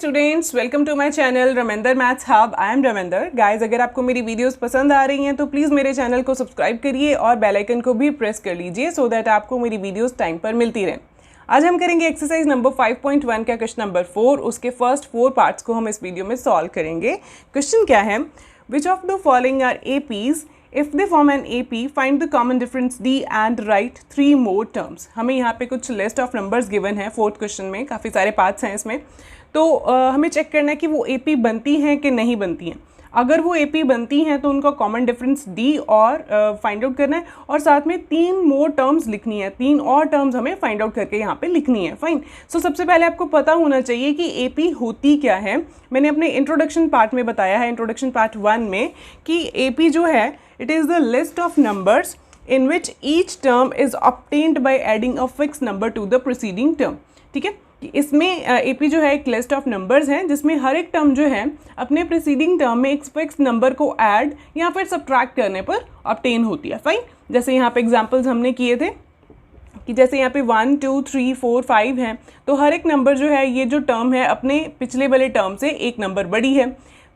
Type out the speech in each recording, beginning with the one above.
Students, welcome to my channel Ramender Maths Hub. I am Ramender. Guys, अगर आपको मेरी videos पसंद आ रही हैं तो प्लीज़ मेरे चैनल को सब्सक्राइब करिए और बेल आइकन को भी प्रेस कर लीजिए सो दैट आपको मेरी वीडियोस टाइम पर मिलती रहें। आज हम करेंगे एक्सरसाइज नंबर 5.1 का क्वेश्चन नंबर 4। उसके फर्स्ट 4 पार्ट्स को हम इस वीडियो में सॉल्व करेंगे। क्वेश्चन क्या है, which of the following are APs, if they form an AP, find the common difference D and write 3 more terms. हमें यहाँ पे कुछ लिस्ट ऑफ नंबर्स गिवन है फोर्थ क्वेश्चन में, काफ़ी सारे पार्ट्स हैं इसमें। तो हमें चेक करना है कि वो AP बनती हैं कि नहीं बनती हैं। अगर वो AP बनती हैं तो उनका कॉमन डिफरेंस D और फाइंड आउट करना है, और साथ में 3 मोर टर्म्स लिखनी है, 3 और टर्म्स हमें फाइंड आउट करके यहाँ पे लिखनी है। फाइन। सो सबसे पहले आपको पता होना चाहिए कि AP होती क्या है। मैंने अपने इंट्रोडक्शन पार्ट में बताया है, इंट्रोडक्शन पार्ट 1 में, कि AP जो है it is the list of numbers in which each term is obtained by adding a fix number two the preceding term. ठीक है, इसमें AP जो है एक लिस्ट ऑफ नंबर्स हैं जिसमें हर एक टर्म जो है अपने प्रीसीडिंग टर्म में एक फिक्स नंबर को ऐड या फिर सब्ट्रैक्ट करने पर ऑब्टेन होती है। फाइन। जैसे यहाँ पे एग्जांपल्स हमने किए थे कि जैसे यहाँ पे 1 2 3 4 5 हैं, तो हर एक नंबर जो है, ये जो टर्म है अपने पिछले वाले टर्म से एक नंबर बड़ी है,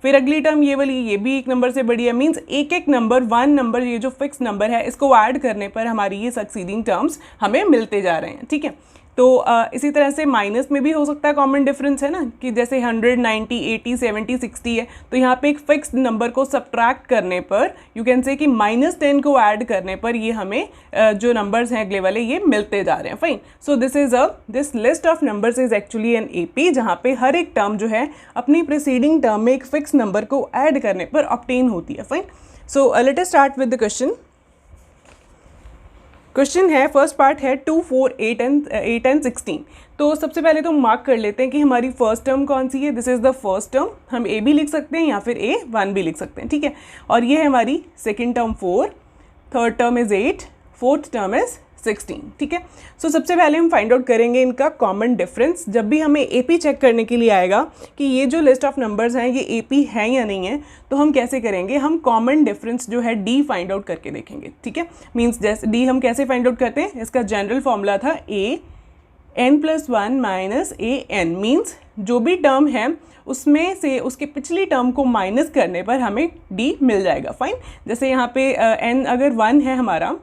फिर अगली टर्म ये वाली, ये भी एक नंबर से बड़ी है। मींस एक एक नंबर, 1 नंबर, ये जो फिक्स नंबर है, इसको ऐड करने पर हमारी ये सक्सीडिंग टर्म्स हमें मिलते जा रहे हैं। ठीक है, तो इसी तरह से माइनस में भी हो सकता है कॉमन डिफरेंस, है ना, कि जैसे 100 90 80 70 60 है, तो यहाँ पे एक फिक्स नंबर को सब्ट्रैक्ट करने पर यू कैन से कि -10 को ऐड करने पर ये हमें जो नंबर्स हैं अगले वाले, ये मिलते जा रहे हैं। Fine. So this list of numbers is actually an AP, जहाँ पे हर एक टर्म जो है अपनी प्रीसीडिंग टर्म में एक फिक्स नंबर को ऐड करने पर ऑब्टेन होती है। Fine. So let us start with the question. Question है, फर्स्ट पार्ट है 2 4 8 एंड 16। तो सबसे पहले तो मार्क कर लेते हैं कि हमारी फर्स्ट टर्म कौन सी है। This is the first term. हम A भी लिख सकते हैं या फिर A1 भी लिख सकते हैं। ठीक है, और ये है हमारी second term 4, third term is 8, fourth term is 16। ठीक है, सो सबसे पहले हम फाइंड आउट करेंगे इनका कॉमन डिफरेंस। जब भी हमें AP चेक करने के लिए आएगा कि ये जो लिस्ट ऑफ नंबर्स हैं ये AP हैं या नहीं है, तो हम कैसे करेंगे, हम कॉमन डिफरेंस जो है D फाइंड आउट करके देखेंगे। ठीक है, मीन्स जैसे D हम कैसे फाइंड आउट करते हैं, इसका जनरल फॉर्मूला था AN+1 AN। मीन्स जो भी टर्म है उसमें से उसके पिछली टर्म को माइनस करने पर हमें D मिल जाएगा। फाइन। जैसे यहाँ पे N अगर 1 है हमारा,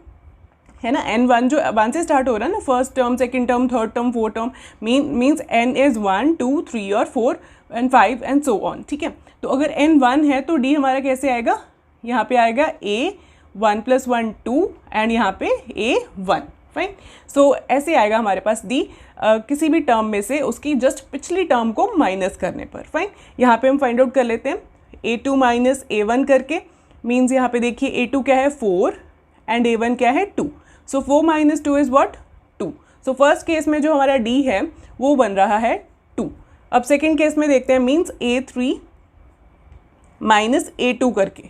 है ना, N1 जो 1 से स्टार्ट हो रहा है ना, first term, second term, third term, fourth term, means N is 1 2 3 और 4 एंड 5 एंड सो ऑन। ठीक है, तो अगर N1 है तो D हमारा कैसे आएगा, यहाँ पे आएगा A1 + 1 2 एंड यहाँ पे A1। फाइन। सो ऐसे आएगा हमारे पास D किसी भी टर्म में से उसकी जस्ट पिछली टर्म को माइनस करने पर। फाइन। यहाँ पे हम फाइंड आउट कर लेते हैं A2 - A1 करके। मीन्स यहाँ पे देखिए A2 क्या है 4 एंड A1 क्या है 2। सो 4 - 2 is what 2। So first case में जो हमारा D है वो बन रहा है 2। अब सेकेंड केस में देखते हैं, मीन्स A3 - A2 करके,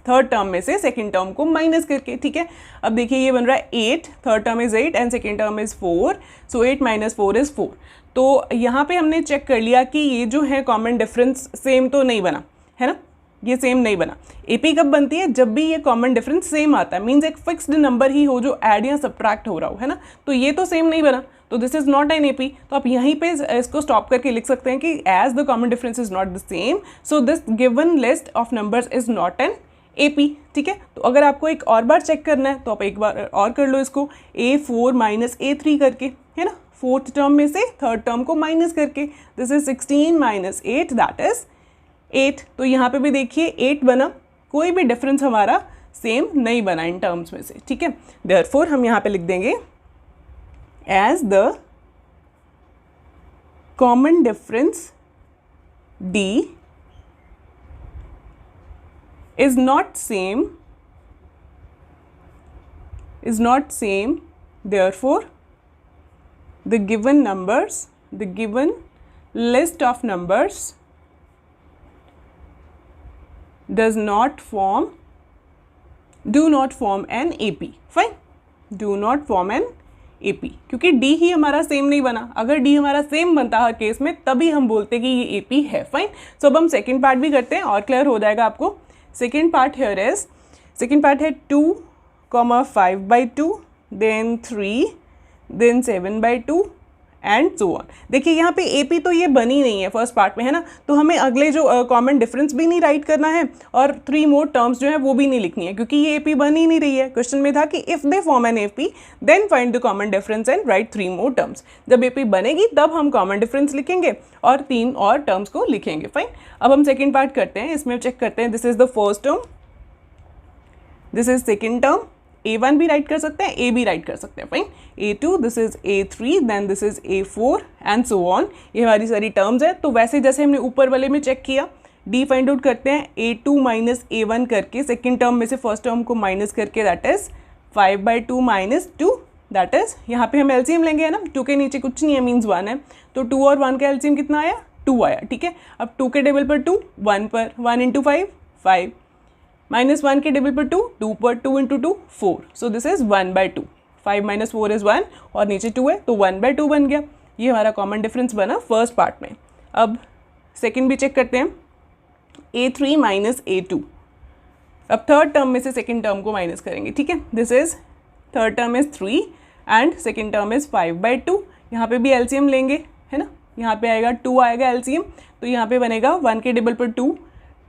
थर्ड टर्म में से सेकेंड टर्म को माइनस करके। ठीक है, अब देखिए ये बन रहा है 8, third term is 8 and second term is 4। So 8 - 4 is 4। तो यहाँ पे हमने चेक कर लिया कि ये जो है कॉमन डिफरेंस सेम तो नहीं बना, है ना, ये सेम नहीं बना। AP कब बनती है, जब भी ये कॉमन डिफरेंस सेम आता है, मीन्स एक फिक्स्ड नंबर ही हो जो ऐड या सब्ट्रैक्ट हो रहा हो, है ना। तो ये तो सेम नहीं बना, तो this is not an AP। तो आप यहीं पे इसको स्टॉप करके लिख सकते हैं कि as the common difference is not the same, so this given list of numbers is not an AP। ठीक है, तो अगर आपको एक और बार चेक करना है तो आप एक बार और कर लो इसको, A4 - A3 करके, है ना, फोर्थ टर्म में से थर्ड टर्म को माइनस करके। This is 16 - 8 that is 8। तो यहाँ पे भी देखिए 8 बना, कोई भी डिफरेंस हमारा सेम नहीं बना इन टर्म्स में से। ठीक है, देयरफॉर हम यहाँ पे लिख देंगे as the common difference D is not same, therefore the given list of numbers do not form an AP। Fine, do not form an AP, क्योंकि D ही हमारा सेम नहीं बना। अगर D हमारा सेम बनता हर केस में तभी हम बोलते कि ये AP है। फाइन। सो अब हम सेकेंड पार्ट भी करते हैं और क्लियर हो जाएगा आपको। सेकेंड पार्ट है 2, 5/2, then 3, then 7/2 and so on. देखिए यहाँ पे AP तो ये बनी नहीं है फर्स्ट पार्ट में, है ना, तो हमें अगले जो कॉमन डिफरेंस भी नहीं राइट करना है और 3 मोर टर्म्स जो है वो भी नहीं लिखनी है, क्योंकि ये AP बन ही नहीं रही है। क्वेश्चन में था कि if they form an AP then find the common difference and write 3 more terms. जब AP बनेगी तब हम कॉमन डिफरेंस लिखेंगे और 3 और टर्म्स को लिखेंगे। फाइन, अब हम सेकेंड पार्ट करते हैं, इसमें चेक करते हैं। This is the first term, this is second term, A1 भी राइट कर सकते हैं, A भी राइट कर सकते हैं। Fine, A2, this is A3, then this is A4 and so on. ये हमारी सारी टर्म्स है। तो वैसे जैसे हमने ऊपर वाले में चेक किया, D फाइंड आउट करते हैं, A2 माइनस A1 करके सेकेंड टर्म में से फर्स्ट टर्म को माइनस करके, that is 5/2 minus 2, that is यहाँ पे हम एलसीएम लेंगे, है ना, 2 के नीचे कुछ नहीं है, मीन्स 1 है, तो 2 और 1 का एलसीएम कितना आया, 2 आया। ठीक है, अब 2 के टेबल पर 2, 1 पर 1 इंटू 5, 5 माइनस 1 के टेबल पर 2, 2 पर 2 into 2, 4, so this is 1/2, 5 minus 4 is 1 और नीचे 2 है तो 1/2 बन गया। ये हमारा कॉमन डिफरेंस बना फर्स्ट पार्ट में। अब सेकेंड भी चेक करते हैं, A3 माइनस A2। अब थर्ड टर्म में से सेकेंड टर्म को माइनस करेंगे। ठीक है, this is third term is 3 and second term is 5/2। यहाँ पे भी एलसीएम लेंगे, है ना, यहाँ पे आएगा 2 आएगा एलसीएम, तो यहाँ पे बनेगा 1 के टेबल पर 2,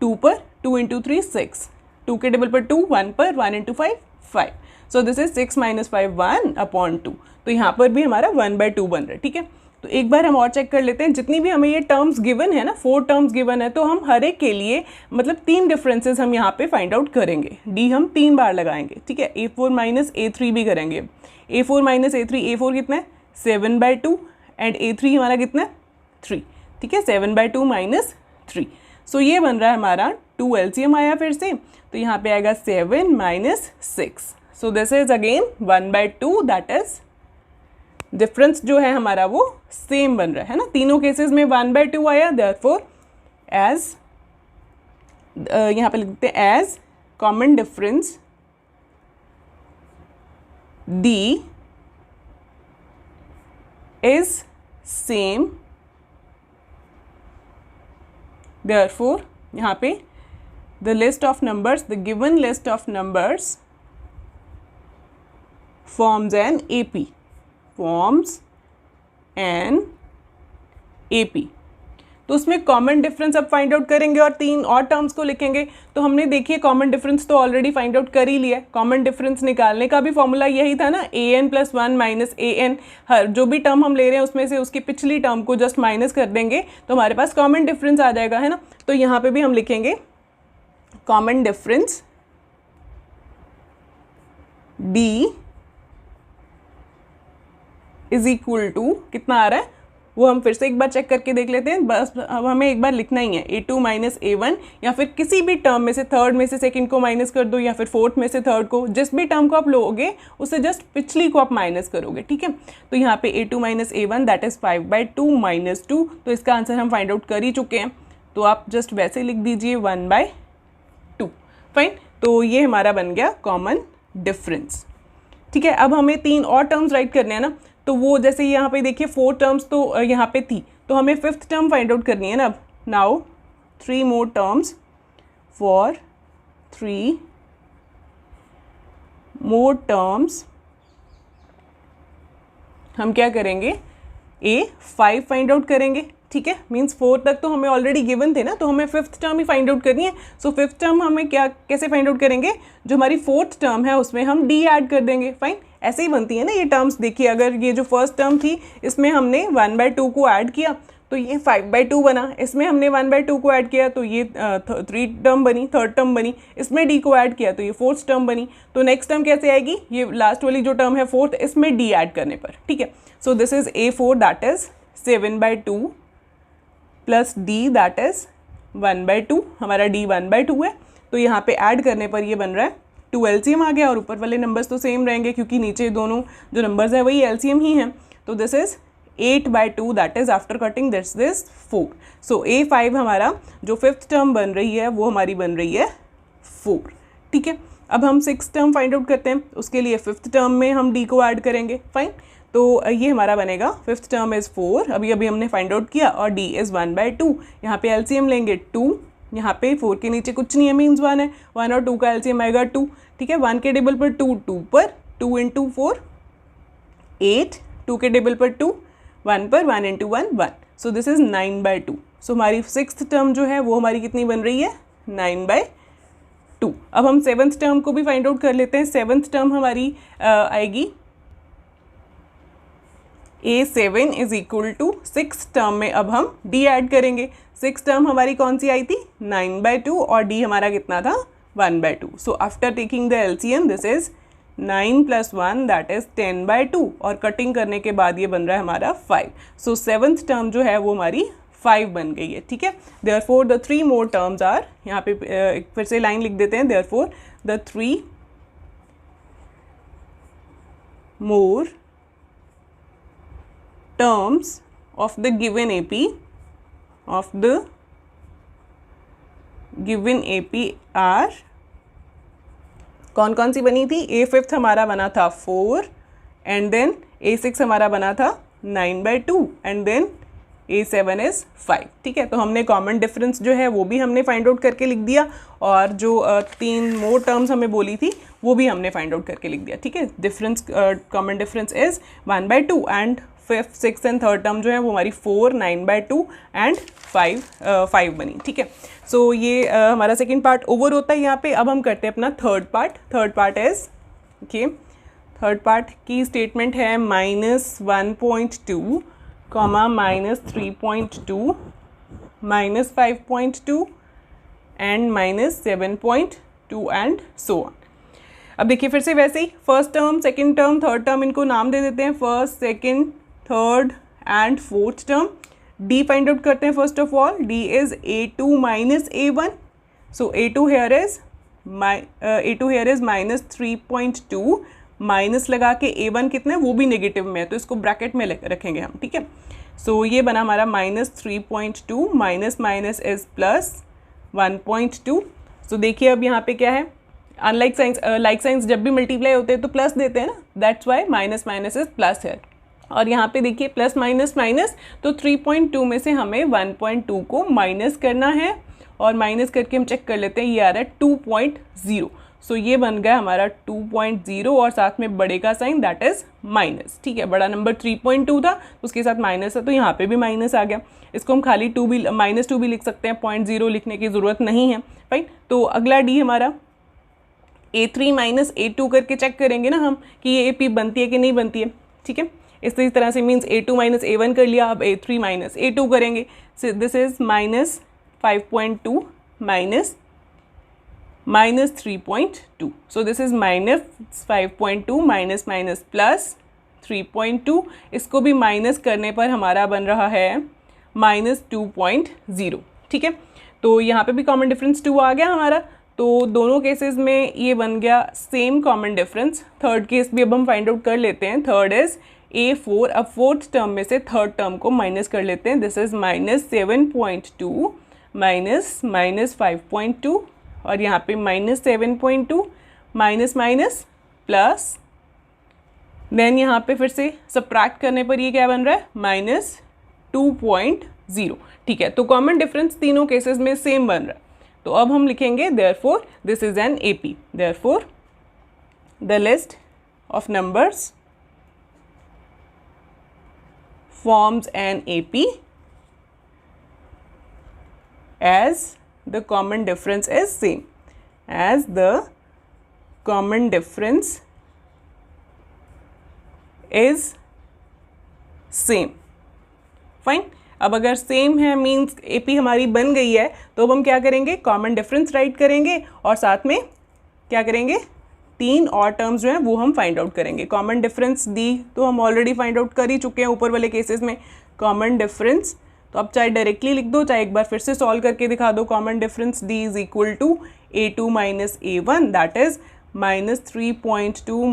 2 पर 2 इंटू 3 6, 2 के टेबल पर 2, 1 पर 1 into 5, 5, so this is 6 minus 5, 1/2। तो यहाँ पर भी हमारा 1/2 बन रहा है। ठीक है, तो एक बार हम और चेक कर लेते हैं, जितनी भी हमें ये टर्म्स गिवन है ना, 4 टर्म्स गिवन है, तो हम हर एक के लिए मतलब 3 डिफरेंसेस हम यहाँ पे फाइंड आउट करेंगे। D हम 3 बार लगाएंगे। ठीक है, A4 माइनस A3 भी करेंगे। A4 माइनस A3, A4 कितना है 7/2 एंड A3 हमारा कितना है 3। ठीक है, 7/2 माइनस 3, सो ये बन रहा है हमारा 2 एलसीएम आया फिर से, तो यहाँ पे आएगा 7 minus 6, so this is again 1/2, that is difference जो है हमारा वो सेम बन रहा है ना, तीनों केसेस में 1/2 आया। देयरफॉर एज यहाँ पे लिखते हैं as common difference D is same, therefore यहाँ पे the list of numbers, the given list of numbers forms an AP, forms an AP। तो उसमें कॉमन डिफरेंस अब फाइंड आउट करेंगे और 3 और टर्म्स को लिखेंगे। तो हमने देखिए कॉमन डिफरेंस तो ऑलरेडी फाइंड आउट कर ही लिया। कॉमन डिफरेंस निकालने का भी फॉर्मूला यही था ना, an + 1 माइनस an, हर जो भी टर्म हम ले रहे हैं उसमें से उसकी पिछली टर्म को जस्ट माइनस कर देंगे तो हमारे पास कॉमन डिफरेंस आ जाएगा, है ना। तो यहाँ पे भी हम लिखेंगे common difference D is equal to कितना आ रहा है वो हम फिर से एक बार चेक करके देख लेते हैं। बस अब हमें एक बार लिखना ही है A2 माइनस A1, या फिर किसी भी टर्म में से थर्ड में से सेकंड को माइनस कर दो, या फिर फोर्थ में से थर्ड को, जिस भी टर्म को आप लोगे उससे जस्ट पिछली को आप माइनस करोगे। ठीक है, तो यहाँ पे A2 minus A1 that is 5/2 minus 2, तो इसका आंसर हम फाइंड आउट कर ही चुके हैं, तो आप जस्ट वैसे लिख दीजिए 1/2। फाइन, तो ये हमारा बन गया कॉमन डिफरेंस। ठीक है, अब हमें 3 और टर्म्स राइट करने हैं ना, तो वो जैसे यहाँ पे देखिए 4 टर्म्स तो यहाँ पे थी, तो हमें 5th टर्म फाइंड आउट करनी है ना। अब now 3 more terms, for 3 more terms हम क्या करेंगे, A5 फाइंड आउट करेंगे। ठीक है, मीन्स 4 तक तो हमें ऑलरेडी गिवन थे ना, तो हमें 5th टर्म ही फाइंड आउट करनी है। सो 5th टर्म हमें क्या कैसे फाइंड आउट करेंगे, जो हमारी 4th टर्म है उसमें हम D ऐड कर देंगे। फाइन, ऐसे ही बनती है ना ये टर्म्स। देखिए अगर ये जो फर्स्ट टर्म थी इसमें हमने 1/2 को ऐड किया तो ये 5/2 बना, इसमें हमने 1/2 को ऐड किया तो ये 3 टर्म बनी, थर्ड टर्म बनी, इसमें D को ऐड किया तो ये 4th टर्म बनी। तो नेक्स्ट टर्म कैसे आएगी, ये लास्ट वाली जो टर्म है 4th, इसमें D ऐड करने पर। ठीक है, सो this is A4 that is 7/2 plus D that is 1/2, हमारा D 1/2 है, तो यहाँ पे ऐड करने पर ये बन रहा है 2 एलसीएम आ गया, और ऊपर वाले नंबर्स तो सेम रहेंगे क्योंकि नीचे दोनों जो नंबर्स हैं वही एलसीएम ही हैं। तो this is 8/2 that is after cutting this 4। So A5 हमारा जो 5th टर्म बन रही है वो हमारी बन रही है 4। ठीक है, अब हम 6th टर्म फाइंड आउट करते हैं, उसके लिए 5th टर्म में हम D को ऐड करेंगे। फाइन, तो ये हमारा बनेगा 5th टर्म इज़ 4, अभी हमने फाइंड आउट किया, और D इज़ 1/2। यहाँ पे एलसीएम लेंगे 2, यहाँ पे 4 के नीचे कुछ नहीं है मीन्स 1 है, 1 और 2 का एलसीएम आएगा 2। ठीक है, 1 के टेबल पर 2, 2 पर 2 इंटू 4 8, 2 के टेबल पर 2, 1 पर 1 इंटू 1 1, सो दिस इज़ 9/2। सो हमारी सिक्स्थ टर्म जो है वो हमारी कितनी बन रही है, 9/2। अब हम सेवन्थ टर्म को भी फाइंड आउट कर लेते हैं। सेवन्थ टर्म हमारी आएगी A7 is equal to six term में अब हम D ऐड करेंगे। सिक्स टर्म हमारी कौन सी आई थी, 9/2, और D हमारा कितना था, 1/2। So after taking the LCM this is 9 + 1 that is 10/2, और कटिंग करने के बाद ये बन रहा है हमारा 5। सो सेवन्थ टर्म जो है वो हमारी 5 बन गई है, ठीक है। Therefore the 3 more terms are, यहाँ पे फिर से लाइन लिख देते हैं, therefore the 3 more terms of the given AP are कौन कौन सी बनी थी, A5 हमारा बना था 4, एंड देन A6 हमारा बना था 9/2, एंड देन A7 इज 5, ठीक है। तो हमने कॉमन डिफरेंस जो है वो भी हमने फाइंड आउट करके लिख दिया, और जो 3 मोर टर्म्स हमें बोली थी वो भी हमने फाइंड आउट करके लिख दिया, ठीक है। Difference, common difference is 1/2, and fifth, six and third term जो है वो हमारी 4, 9/2 एंड 5 बनी, ठीक है। सो ये हमारा सेकेंड पार्ट ओवर होता है यहाँ पे। अब हम करते हैं अपना third part. Third part is, okay, third part की स्टेटमेंट है -1.2, -3.2, -5.2 एंड -7.2 एंड सो ऑन। अब देखिए फिर से वैसे ही first term, second term, third term, इनको नाम दे देते हैं, first, second, third and fourth term. D find out करते हैं first of all. D is A2 - A1, so A2 here is -3.2, minus लगा के A1 कितना है वो भी नेगेटिव में है, तो इसको ब्रैकेट में रखेंगे हम, ठीक है। सो ये बना हमारा -3.2, माइनस माइनस इज +1.2। सो देखिए अब यहाँ पे क्या है, अनलाइक साइंस, लाइक साइंस जब भी मल्टीप्लाई होते हैं तो प्लस देते हैं ना, that's why minus minus is plus है। और यहाँ पे देखिए प्लस माइनस माइनस, तो 3.2 में से हमें 1.2 को माइनस करना है, और माइनस करके हम चेक कर लेते हैं, ये आ रहा है 2.0। सो ये बन गया हमारा 2.0, और साथ में बड़े का साइन दैट इज माइनस, ठीक है। बड़ा नंबर 3.2 था, उसके साथ माइनस है, तो यहाँ पे भी माइनस आ गया। इसको हम खाली -2 भी लिख सकते हैं, 0.0 लिखने की ज़रूरत नहीं है, फाइन। तो अगला D हमारा A3 - A2 करके चेक करेंगे ना हम कि ये AP बनती है कि नहीं बनती है, ठीक है। इसी तरह से मीन्स A2 - A1 कर लिया, अब A3 - A2 करेंगे। सो this is -5.2 -3.2, so this is -5.2 minus +3.2। इसको भी माइनस करने पर हमारा बन रहा है -2.0, ठीक है। तो यहाँ पे भी कॉमन डिफरेंस 2 आ गया हमारा। तो दोनों केसेस में ये बन गया same common difference. Third case भी अब हम फाइंड आउट कर लेते हैं। Third is A4। अब फोर्थ टर्म में से थर्ड टर्म को माइनस कर लेते हैं। दिस इज -7.2 माइनस 5.2, और यहाँ पे -7.2 माइनस माइनस प्लस, देन यहाँ पे फिर से सब्ट्रैक्ट करने पर ये क्या बन रहा है, -2.0, ठीक है। तो कॉमन डिफरेंस तीनों केसेस में सेम बन रहा है। तो अब हम लिखेंगे therefore this is an AP, therefore the list of numbers forms an AP as the common difference is same, as the common difference is same, fine. अब अगर सेम है मीन्स AP हमारी बन गई है, तो अब हम क्या करेंगे, कॉमन डिफरेंस राइट करेंगे, और साथ में क्या करेंगे, 3 और टर्म्स जो हैं वो हम फाइंड आउट करेंगे। कॉमन डिफरेंस D तो हम ऑलरेडी फाइंड आउट कर ही चुके हैं ऊपर वाले केसेस में। कॉमन डिफरेंस तो अब चाहे डायरेक्टली लिख दो, चाहे एक बार फिर से सॉल्व करके दिखा दो। Common difference D is equal to A2 - A1 that is -3.2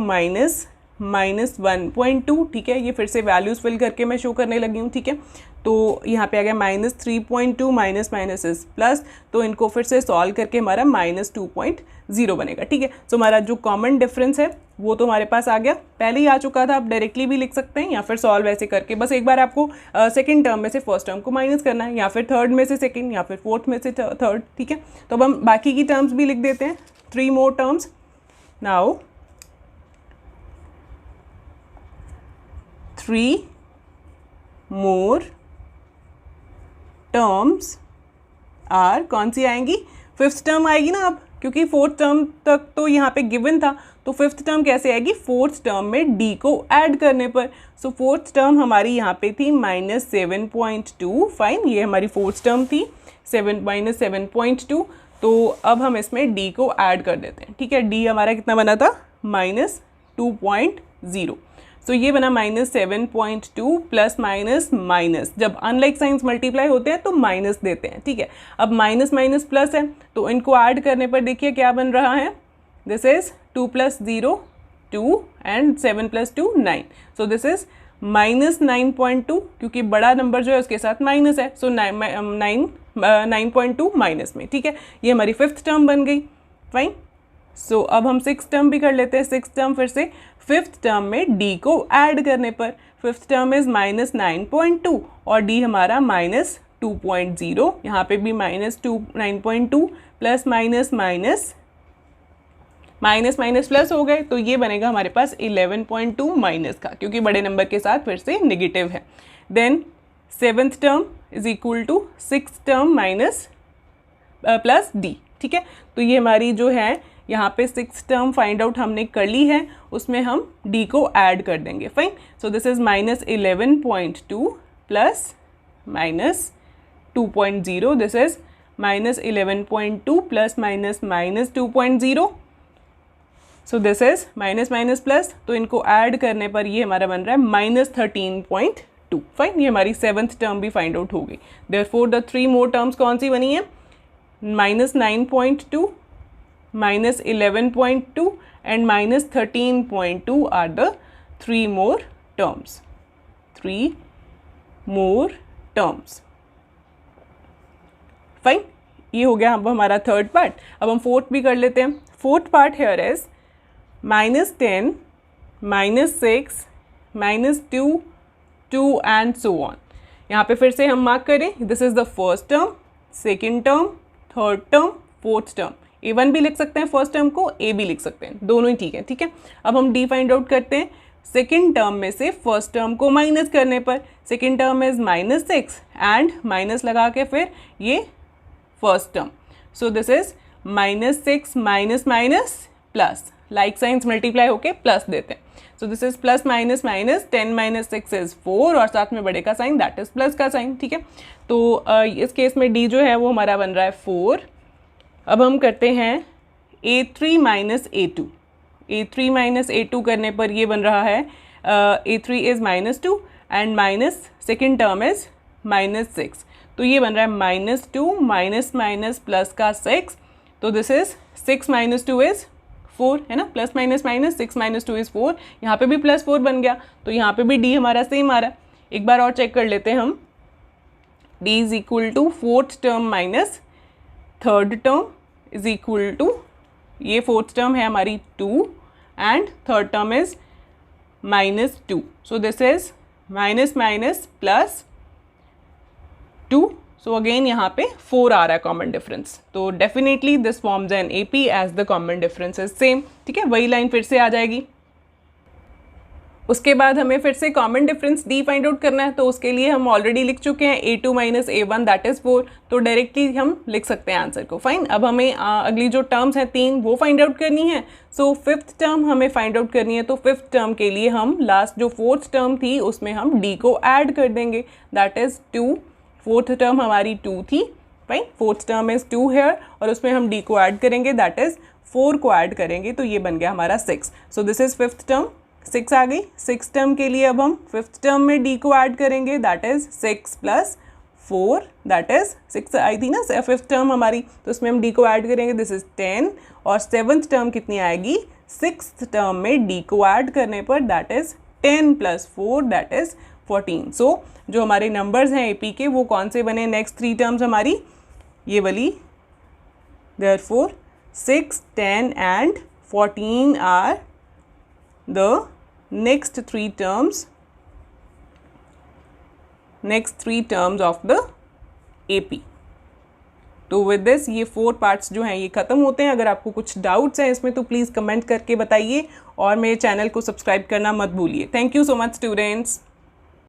-1.2, ठीक है। ये फिर से वैल्यूज़ फिल करके मैं शो करने लगी हूँ, ठीक है। तो यहाँ पे आ गया -3.2 माइनस माइनस इज प्लस, तो इनको फिर से सॉल्व करके हमारा -2.0 बनेगा, ठीक है। सो हमारा जो कॉमन डिफरेंस है वो तो हमारे पास आ गया, पहले ही आ चुका था। आप डायरेक्टली भी लिख सकते हैं या फिर सॉल्व ऐसे करके, बस एक बार आपको सेकंड टर्म में से फर्स्ट टर्म को माइनस करना है, या फिर थर्ड में से सेकंड, या फिर फोर्थ में से थर्ड, ठीक है। तो अब हम बाकी की टर्म्स भी लिख देते हैं, 3 more terms now. 3 more terms are, कौन सी आएंगी, फिफ्थ टर्म आएगी ना अब, क्योंकि फोर्थ टर्म तक तो यहाँ पे गिवन था, तो फिफ्थ टर्म कैसे आएगी, फोर्थ टर्म में डी को ऐड करने पर। सो फोर्थ टर्म हमारी यहाँ पे थी -7.2, फाइन, ये हमारी फोर्थ टर्म थी -7.2। तो अब हम इसमें डी को ऐड कर देते हैं, ठीक है। डी हमारा कितना बना था, -2.0। सो ये बना -7.2 प्लस माइनस माइनस, जब अनलाइक साइंस मल्टीप्लाई होते हैं तो माइनस देते हैं, ठीक है। अब माइनस माइनस प्लस है, तो इनको ऐड करने पर देखिए क्या बन रहा है, this is 2 + 0 2 and 7 + 2 9। So this is -9.2, क्योंकि बड़ा नंबर जो है उसके साथ माइनस है, सो 9.2 माइनस में, ठीक है। ये हमारी फिफ्थ टर्म बन गई, फाइन। सो अब हम सिक्स टर्म भी कर लेते हैं। सिक्स टर्म फिर से फिफ्थ टर्म में डी को ऐड करने पर, फिफ्थ टर्म इज -9.2 और डी हमारा -2.0, यहाँ पे भी -9.2 plus minus minus minus minus plus हो गए, तो ये बनेगा हमारे पास 11.2 माइनस का, क्योंकि बड़े नंबर के साथ फिर से नेगेटिव है। Then seventh term is equal to six term minus plus D, ठीक है। तो ये हमारी जो है यहाँ पे सिक्स टर्म फाइंड आउट हमने कर ली है, उसमें हम डी को ऐड कर देंगे, fine. So this is -11.2 plus -2.0, this is -11.2 plus minus minus 2.0। So this is minus minus plus, तो इनको ऐड करने पर ये हमारा बन रहा है -13.2, फाइन। ये हमारी सेवन्थ टर्म भी फाइंड आउट हो गई। Therefore the three more terms कौन सी बनी है, -9.2, -11.2 and -13.2 are the three more terms. Fine, ये हो गया अब हमारा थर्ड पार्ट। अब हम फोर्थ भी कर लेते हैं। Fourth part here is -10, -6, -2, 2 and so on. यहाँ पे फिर से हम मार्क करें, this is the first term, second term, third term, fourth term. A1 भी लिख सकते हैं फर्स्ट टर्म को, A भी लिख सकते हैं, दोनों ही ठीक है, ठीक है। अब हम D फाइंड आउट करते हैं। सेकेंड टर्म में से फर्स्ट टर्म को माइनस करने पर, second term is -6 and minus लगा के फिर ये first term, so this is -6 minus minus plus, like science multiply होके प्लस देते हैं। सो this is plus minus minus, 10 - 6 is 4 और साथ में बड़े का साइन दैट इज प्लस का साइन, ठीक है। तो इस केस में D जो है वो हमारा बन रहा है 4। अब हम करते हैं A3 - A2। A3 - A2 करने पर ये बन रहा है A3 is -2 and minus second term is -6, तो ये बन रहा है -2 माइनस माइनस प्लस का 6, तो दिस इज़ 6 - 2 इज़ 4, है ना, प्लस माइनस माइनस 6 - 2 इज़ 4। यहाँ पे भी +4 बन गया, तो यहाँ पे भी D हमारा सेम आ रहा है। एक बार और चेक कर लेते हैं हम, D is equal to fourth term minus third term is equal to, ये फोर्थ टर्म है हमारी 2 and third term is -2, so this is minus minus plus 2, so again यहाँ पे 4 आ रहा है कॉमन डिफरेंस, तो definitely this forms an AP as the common difference is same, ठीक है। वही लाइन फिर से आ जाएगी। उसके बाद हमें फिर से common difference D find out करना है, तो उसके लिए हम ऑलरेडी लिख चुके हैं A2 - A1 दैट इज़ 4, तो डायरेक्टली हम लिख सकते हैं आंसर को, फाइन। अब हमें अगली जो टर्म्स हैं 3 वो फाइंड आउट करनी है। सो फिफ्थ टर्म हमें फाइंड आउट करनी है, तो फिफ्थ टर्म के लिए हम लास्ट जो फोर्थ टर्म थी उसमें हम D को ऐड कर देंगे, दैट इज़ 2। फोर्थ टर्म हमारी 2 थी, fine, fourth term is 2 here और उसमें हम D को ऐड करेंगे, दैट इज़ 4 को ऐड करेंगे, तो ये बन गया हमारा 6। So this is fifth term, 6 आ गई। सिक्स टर्म के लिए अब हम फिफ्थ टर्म में D को ऐड करेंगे, दैट इज़ 6 + 4, दैट इज़ 6 आई थी ना फिफ्थ टर्म हमारी, तो उसमें हम D को ऐड करेंगे, दिस इज़ 10। और सेवन्थ टर्म कितनी आएगी, सिक्स्थ टर्म में D को ऐड करने पर, दैट इज़ 10 + 4, दैट इज़ 14। सो जो हमारे नंबर्स हैं AP के वो कौन से बने, नेक्स्ट 3 टर्म्स हमारी ये वाली, therefore 6, 10 and 14 are the next three terms of the AP। तो विद दिस ये 4 पार्ट्स जो हैं ये ख़त्म होते हैं। अगर आपको कुछ डाउट्स हैं इसमें तो प्लीज़ कमेंट करके बताइए और मेरे चैनल को सब्सक्राइब करना मत भूलिए। Thank you so much students.